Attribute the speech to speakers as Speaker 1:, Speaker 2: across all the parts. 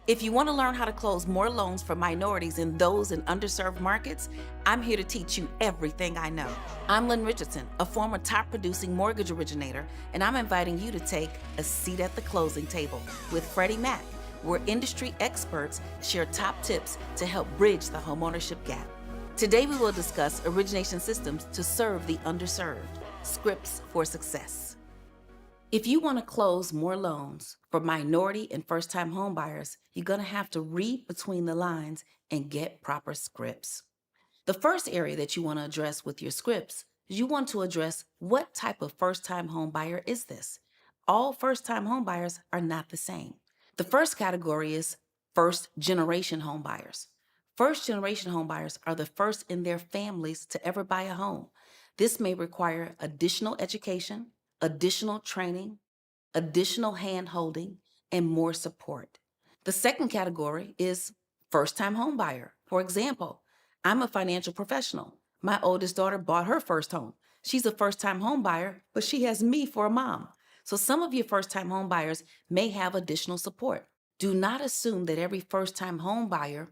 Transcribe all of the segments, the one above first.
Speaker 1: If you want to learn how to close more loans for minorities and those in underserved markets, I'm here to teach you everything I know. I'm Lynn Richardson, a former top-producing mortgage originator, and I'm inviting you to take a seat at the closing table with Freddie Mac, where industry experts share top tips to help bridge the homeownership gap. Today we will discuss origination systems to serve the underserved, scripts for success. If you want to close more loans for minority and first-time homebuyers, you're going to have to read between the lines and get proper scripts. The first area that you want to address with your scripts is you want to address what type of first-time homebuyer is this. All first-time homebuyers are not the same. The first category is first-generation homebuyers. First-generation homebuyers are the first in their families to ever buy a home. This may require additional education, additional training, additional hand-holding, and more support. The second category is first-time homebuyer. For example, I'm a financial professional. My oldest daughter bought her first home. She's a first-time homebuyer, but she has me for a mom. So some of your first-time homebuyers may have additional support. Do not assume that every first-time homebuyer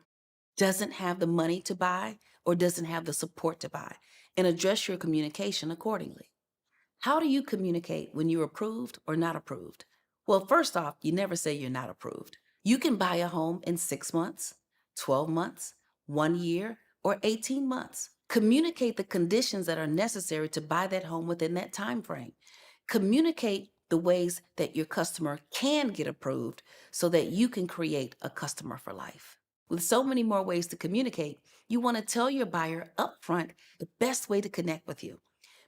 Speaker 1: doesn't have the money to buy or doesn't have the support to buy, and address your communication accordingly. How do you communicate when you're approved or not approved? Well, first off, you never say you're not approved. You can buy a home in 6 months, 12 months, 1 year, or 18 months. Communicate the conditions that are necessary to buy that home within that time frame. Communicate the ways that your customer can get approved so that you can create a customer for life. With so many more ways to communicate, you want to tell your buyer upfront the best way to connect with you.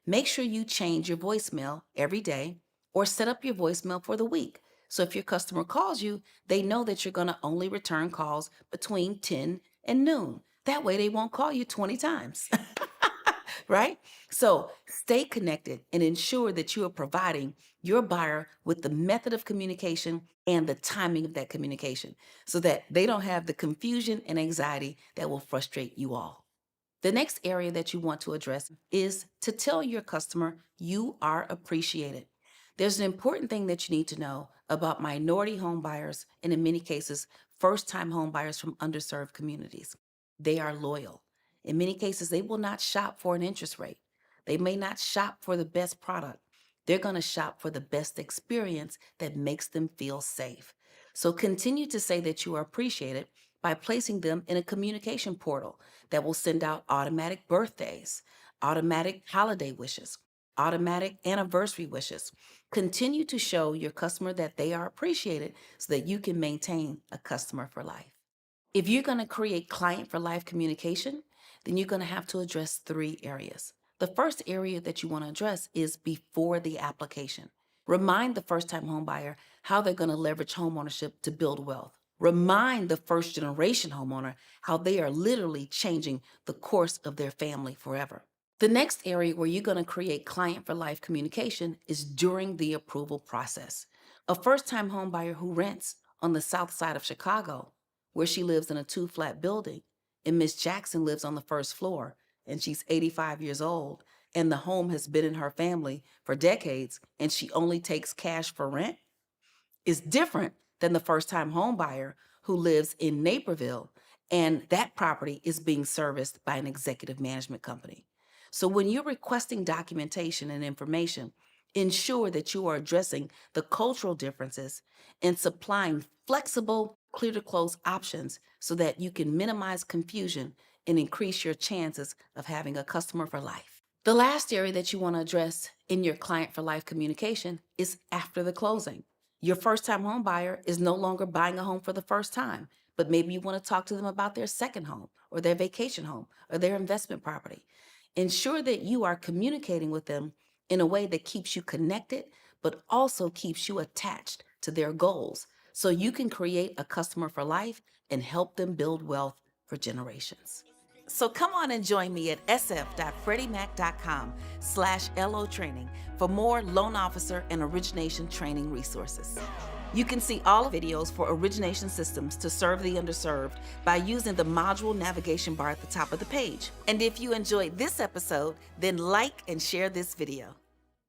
Speaker 1: Make sure you change your voicemail every day or set up your voicemail for the week. So if your customer calls you, they know that you're going to only return calls between 10 and noon. That way they won't call you 20 times, right? So stay connected and ensure that you are providing your buyer with the method of communication and the timing of that communication so that they don't have the confusion and anxiety that will frustrate you all. The next area that you want to address is to tell your customer you are appreciated. There's an important thing that you need to know about minority home buyers and in many cases, first-time home buyers from underserved communities. They are loyal. In many cases, they will not shop for an interest rate. They may not shop for the best product. They're going to shop for the best experience that makes them feel safe. So continue to say that you are appreciated by placing them in a communication portal that will send out automatic birthdays, automatic holiday wishes, automatic anniversary wishes. Continue to show your customer that they are appreciated so that you can maintain a customer for life. If you're going to create client for life communication, then you're going to have to address 3 areas. The first area that you want to address is before the application. Remind the first-time homebuyer how they're going to leverage homeownership to build wealth. Remind the first-generation homeowner how they are literally changing the course of their family forever. The next area where you're going to create client for life communication is during the approval process. A first-time homebuyer who rents on the south side of Chicago, where she lives in a 2-flat building, and Miss Jackson lives on the first floor, and she's 85 years old, and the home has been in her family for decades, and she only takes cash for rent, is different than the first-time home buyer who lives in Naperville, and that property is being serviced by an executive management company. So when you're requesting documentation and information, ensure that you are addressing the cultural differences and supplying flexible, clear-to-close options so that you can minimize confusion and increase your chances of having a customer for life. The last area that you want to address in your client for life communication is after the closing. Your first-time home buyer is no longer buying a home for the first time, but maybe you want to talk to them about their second home or their vacation home or their investment property. Ensure that you are communicating with them in a way that keeps you connected, but also keeps you attached to their goals so you can create a customer for life and help them build wealth for generations. So come on and join me at sf.freddiemac.com/LO training for more loan officer and origination training resources. You can see all videos for origination systems to serve the underserved by using the module navigation bar at the top of the page. And if you enjoyed this episode, then like and share this video.